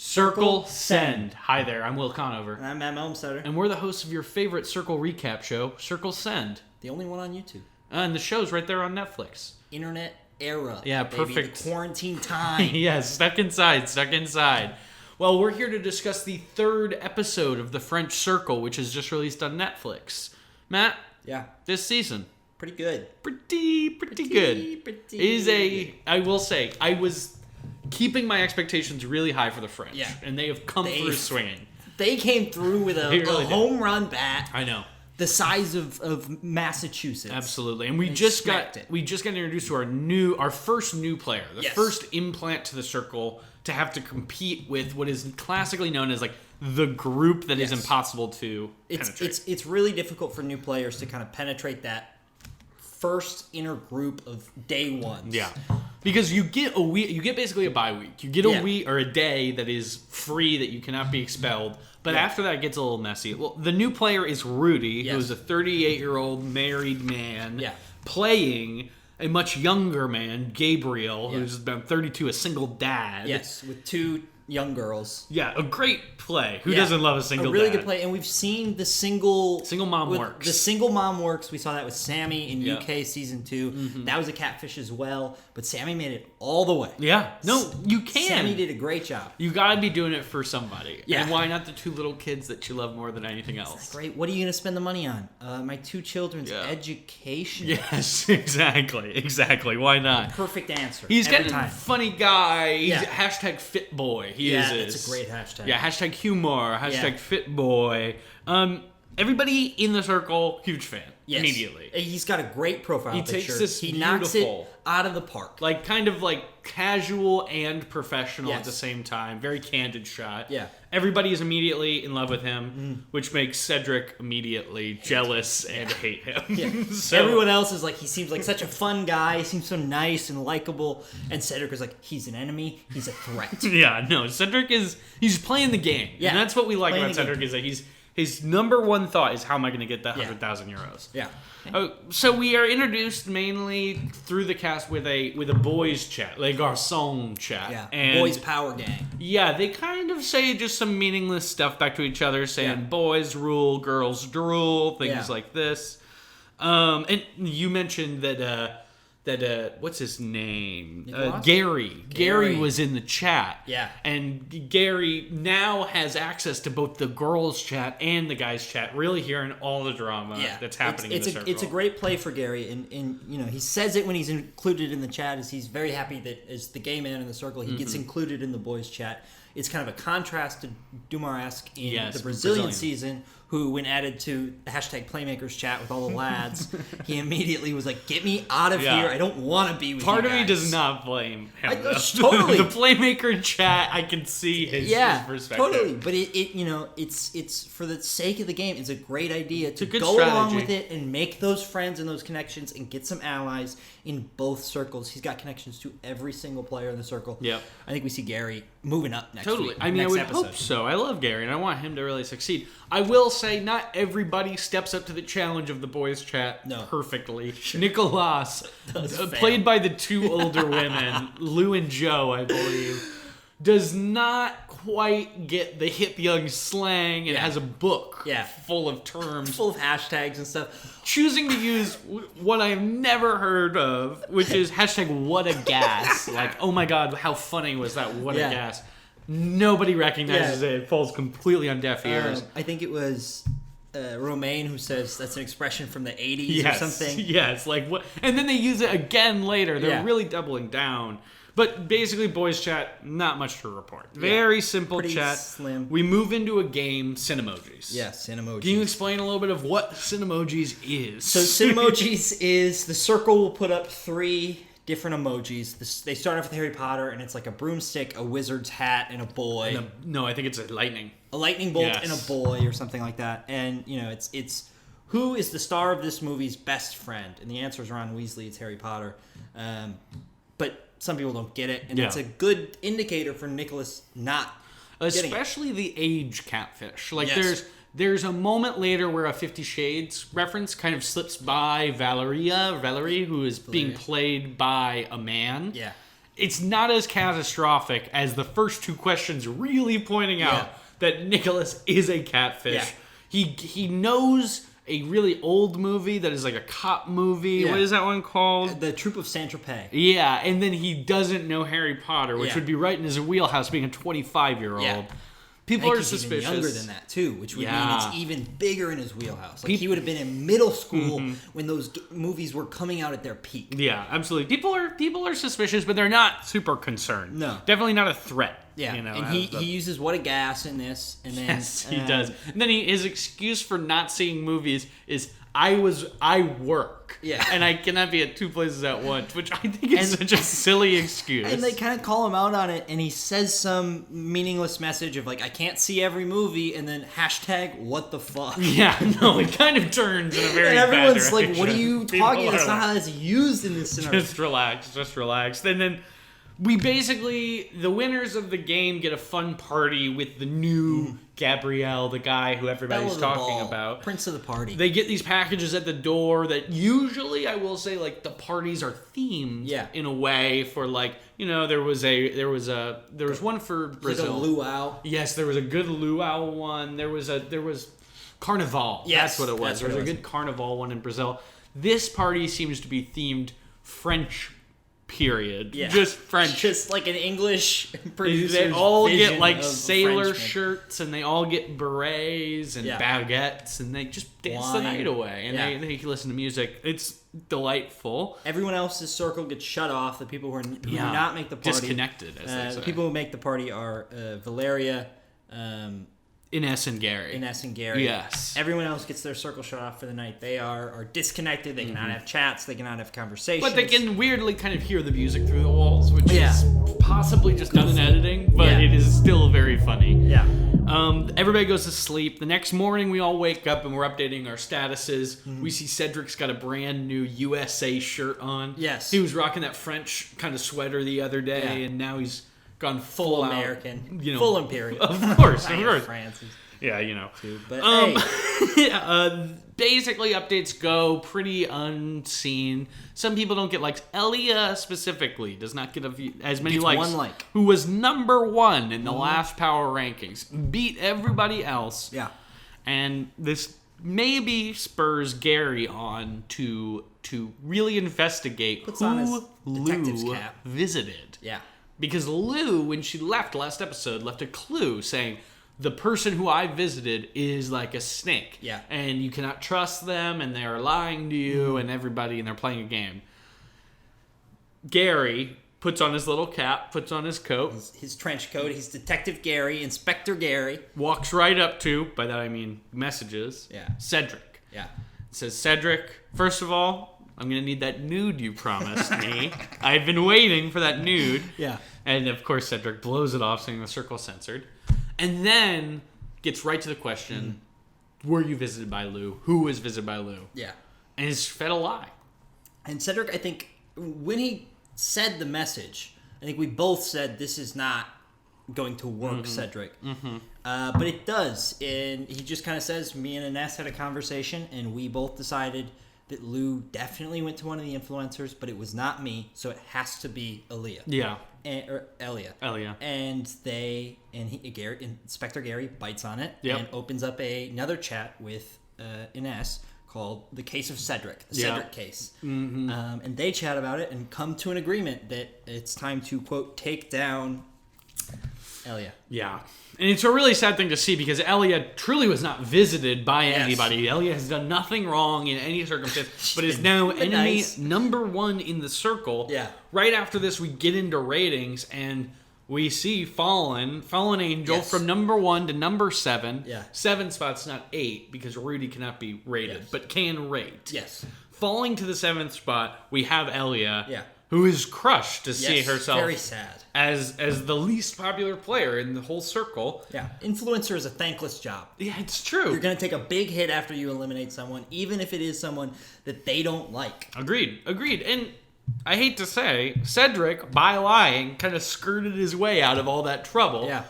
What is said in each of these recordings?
Circle Send. Hi there, I'm Will Conover. And I'm Matt Melmstetter. And we're the hosts of your favorite Circle recap show, Circle Send. The only one on YouTube. And the show's right there on Netflix. Internet era. Yeah, baby. perfect. The quarantine time. Yes, stuck inside. Well, we're here to discuss the third episode of The French Circle, which is just released on Netflix. Matt? Yeah. This season. Pretty good. Pretty good. It is I will say, I was keeping my expectations really high for the French. Yeah. And they have come through swinging. They came through with a home run bat. I know. The size of Massachusetts. Absolutely. And we just got introduced to our first new player. The first implant to the circle to have to compete with what is classically known as like the group that is impossible to penetrate. It's really difficult for new players to kind of penetrate that first inner group of day ones. Yeah. Because you get a week, you get basically a bye week. You get a week or a day that is free that you cannot be expelled. But after that, it gets a little messy. Well, the new player is Rudy, who is a 38-year-old married man playing a much younger man, Gabriel, who's about 32, a single dad. Yes, with two young girls. Yeah, a great play. Who doesn't love a single dad? A really good play. And we've seen the single mom works. The single mom works. We saw that with Sammy in UK season 2. Mm-hmm. That was a catfish as well. But Sammy made it all the way. Yeah. No, you can. Sammy did a great job. You gotta be doing it for somebody. Yeah. And why not the two little kids that you love more than anything else? That's great. What are you going to spend the money on? My two children's education. Yes, exactly. Why not? Perfect answer. He's every getting time. Funny guy. He's hashtag fit boy. It's a great hashtag. Yeah, hashtag humor. Hashtag fit boy. Everybody in the circle, huge fan. Yes. Immediately. He's got a great profile picture. Takes this he knocks it out of the park. Like, kind of like casual and professional at the same time. Very candid shot. Yeah. Everybody is immediately in love with him, which makes Cedric immediately jealous and hate him. Yeah. So, everyone else is like, he seems like such a fun guy. He seems so nice and likable. And Cedric is like, he's an enemy. He's a threat. Cedric he's playing the game. Yeah. And that's what we like about Cedric is that his number one thought is, how am I going to get that 100,000 euros? Yeah. So we are introduced mainly through the cast with a boys chat, les garçons chat. Yeah, and boys power gang. Yeah, they kind of say just some meaningless stuff back to each other, saying boys rule, girls drool, things like this. And you mentioned that what's his name? Gary. Gary was in the chat. Yeah. And Gary now has access to both the girls' chat and the guys' chat, really hearing all the drama that's happening in the circle. It's a great play for Gary. And he says it when he's included in the chat, is he's very happy that as the gay man in the circle, he gets included in the boys' chat. It's kind of a contrast to Dumaresque in the Brazilian season, who, when added to the hashtag Playmakers chat with all the lads, he immediately was like, get me out of here. I don't want to be with you Part of guys. me does not blame him. Totally. The Playmaker chat, I can see his perspective. Totally. But it's for the sake of the game, it's a great idea to go strategy. along with it and make those friends and those connections and get some allies in both circles. He's got connections to every single player in the circle. Yep. I think we see Gary moving up next week. I mean, I would hope so. I love Gary, and I want him to really succeed. I will say, not everybody steps up to the challenge of the boys' chat perfectly. Nicolas, played by the two older women, Lou and Joe, I believe, does not quite get the hip young slang and has a book full of terms. Full of hashtags and stuff. Choosing to use what I have never heard of, which is hashtag what a gas. Like, oh my god, how funny was that what a gas. Nobody recognizes it. It falls completely on deaf ears. I think it was Romaine who says that's an expression from the 80s or something. Yes, like what? And then they use it again later. They're really doubling down. But basically, boys chat, not much to report. Very simple pretty chat. Slim. We move into a game, Cinemojis. Yes, Cinemojis. Can you explain a little bit of what Cinemojis is? So Cinemojis is the circle will put up 3 different emojis. They start off with Harry Potter, and it's like a broomstick, a wizard's hat, and a boy. No, I think it's a lightning. A lightning bolt and a boy or something like that. And, it's who is the star of this movie's best friend? And the answer is Ron Weasley. It's Harry Potter. But some people don't get it, and it's a good indicator for Nicholas not especially the age catfish. Like there's a moment later where a 50 Shades reference kind of slips by Valerie, who is being played by a man. Yeah. it's not as catastrophic as the first two questions really pointing out that Nicholas is a catfish. Yeah. He knows a really old movie that is like a cop movie. Yeah. What is that one called? The Troop of Saint-Tropez. Yeah, and then he doesn't know Harry Potter, which would be right in his wheelhouse, being a 25-year-old. Yeah. People are suspicious. Even younger than that too, which would mean it's even bigger in his wheelhouse. Like he would have been in middle school when those movies were coming out at their peak. Yeah, absolutely. People are suspicious, but they're not super concerned. No, definitely not a threat. Yeah, and he uses what a gas in this, and then he does. And then his excuse for not seeing movies is I work. Yeah. And I cannot be at two places at once, which I think is such a silly excuse. And they kind of call him out on it, and he says some meaningless message of like, I can't see every movie, and then hashtag what the fuck. Yeah, no, it kind of turns in a very and everyone's bad like, what are you talking about? That's not how that's used in this scenario. Just relax. And then we basically, the winners of the game get a fun party with the new Gabrielle, the guy who everybody's talking about. Prince of the party. They get these packages at the door that usually, I will say, like, the parties are themed in a way for, like, you know, there was one for Brazil. Like a luau. Yes, there was a good luau one. There was Carnival. Yes, that's what it was. There was a good Carnival one in Brazil. This party seems to be themed French. Period. Yeah. Just French. Just like an English producer's They all vision get like of sailor Frenchmen. shirts, and they all get berets and baguettes, and they just dance the night away. And they listen to music. It's delightful. Everyone else's circle gets shut off. The people who do not make the party. Disconnected, as they say. The people who make the party are Valeria, Ines and Gary. Yes. Everyone else gets their circle shut off for the night. They are disconnected. They cannot have chats. They cannot have conversations. But they can weirdly kind of hear the music through the walls, which is possibly just done in editing, but it is still very funny. Yeah. Everybody goes to sleep. The next morning, we all wake up and we're updating our statuses. We see Cedric's got a brand new USA shirt on. Yes. He was rocking that French kind of sweater the other day, and now he's gone full American, out, full imperial. Of course. France is, too. But basically, updates go pretty unseen. Some people don't get likes. Elia specifically does not get as many likes. One like. Who was number one in the last power rankings, beat everybody else. Yeah, and this maybe spurs Gary on to really investigate who Lou visited. Yeah. Because Lou, when she left last episode, left a clue saying, the person who I visited is like a snake. Yeah. And you cannot trust them, and they are lying to you, and everybody, and they're playing a game. Gary puts on his little cap, puts on his coat. His trench coat. He's Detective Gary, Inspector Gary. Walks right up to, by that I mean messages, Cedric. Yeah. Says, Cedric, first of all, I'm going to need that nude you promised me. I've been waiting for that nude. Yeah. And, of course, Cedric blows it off, saying the circle censored. And then gets right to the question, were you visited by Lou? Who was visited by Lou? Yeah. And is fed a lie. And Cedric, I think, when he said the message, I think we both said this is not going to work, Cedric. But it does. And he just kind of says, me and Ines had a conversation, and we both decided that Lou definitely went to one of the influencers, but it was not me, so it has to be Elia. Yeah. Or Elia. And Inspector Gary bites on it and opens up another chat with Ines called The Case of Cedric, the Cedric case. And they chat about it and come to an agreement that it's time to, quote, take down Elia. Yeah. And it's a really sad thing to see because Elia truly was not visited by anybody. Elia has done nothing wrong in any circumstance, but is now enemy number one in the circle. Yeah. Right after this, we get into ratings, and we see Fallen Angel from number 1 to number 7. Yeah. 7 spots, not 8, because Rudy cannot be rated, but can rate. Yes. Falling to the 7th spot, we have Elia. Yeah. Who is crushed to see herself very sad. as the least popular player in the whole circle. Yeah, influencer is a thankless job. Yeah, it's true. You're going to take a big hit after you eliminate someone, even if it is someone that they don't like. Agreed. And I hate to say, Cedric, by lying, kind of skirted his way out of all that trouble. Yeah.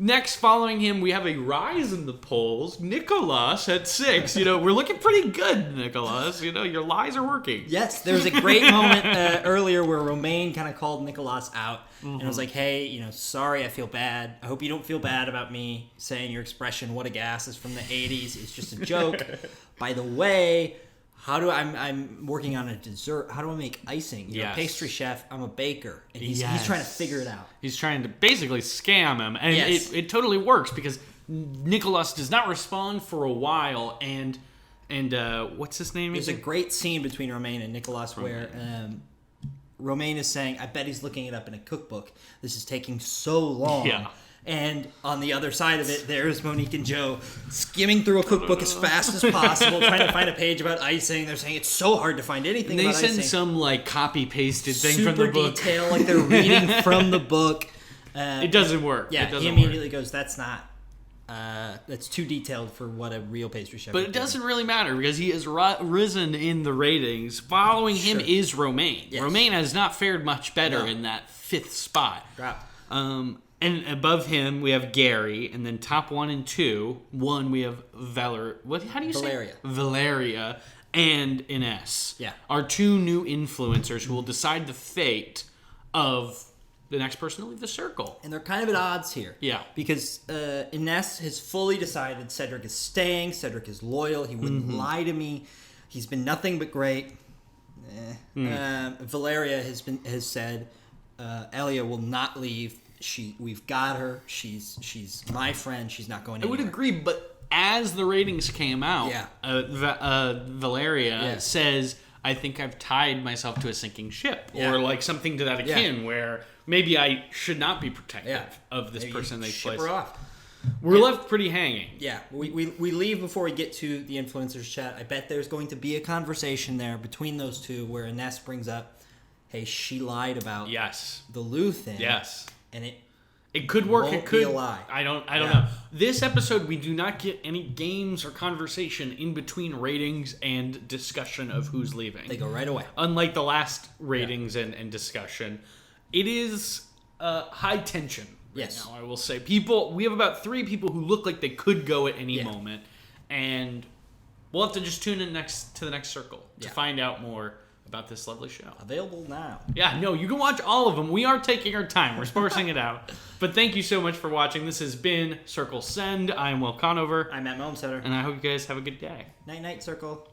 Next, following him, we have a rise in the polls. Nicholas at 6. We're looking pretty good, Nicholas. Your lies are working. Yes, there was a great moment earlier where Romaine kind of called Nicholas out. And was like, hey, sorry, I feel bad. I hope you don't feel bad about me saying your expression, what a gas, is from the 80s. It's just a joke. By the way, I'm working on a dessert. How do I make icing? You're a pastry chef. I'm a baker. And he's trying to figure it out. He's trying to basically scam him. And it totally works because Nicholas does not respond for a while. And what's his name? There's a great scene between Romaine and Nicholas where Romaine is saying, I bet he's looking it up in a cookbook. This is taking so long. Yeah. And on the other side of it, there's Monique and Joe skimming through a cookbook as fast as possible, trying to find a page about icing. They're saying it's so hard to find anything about icing. They send some copy-pasted thing from the book. Super detail, like they're reading from the book. It doesn't work. Yeah, he immediately goes, that's too detailed for what a real pastry chef would do. But it doesn't really matter because he has risen in the ratings. Following him is Romaine. Yes. Romaine has not fared much better in that 5th spot. Drop. And above him, we have Gary. And then top 1 and 2. 1, we have Valeria. How do you say it? Valeria and Ines. Yeah. Our 2 new influencers who will decide the fate of the next person to leave the circle. And they're kind of at odds here. Yeah. Because Ines has fully decided Cedric is staying. Cedric is loyal. He wouldn't lie to me. He's been nothing but great. Valeria has said Elia will not leave. We've got her. She's my friend. She's not going anywhere. I would agree, but as the ratings came out, Valeria says, I think I've tied myself to a sinking ship. Or like something to that akin where maybe I should not be protective of this person they ship place. Her off. We're left pretty hanging. Yeah, we leave before we get to the influencers chat. I bet there's going to be a conversation there between those 2 where Ines brings up, hey, she lied about the Lou thing. Yes. And it could work. It could be a lie. I don't know. This episode, we do not get any games or conversation in between ratings and discussion of who's leaving. They go right away. Unlike the last ratings and discussion, it is high tension. Right now, I will say, we have about 3 people who look like they could go at any moment, and we'll have to just tune in to the next circle to find out more about this lovely show. Available now. Yeah, no, you can watch all of them. We are taking our time. We're sparsing it out. But thank you so much for watching. This has been Circle Send. I am Will Conover. I'm Matt Malmstetter. And I hope you guys have a good day. Night, Circle.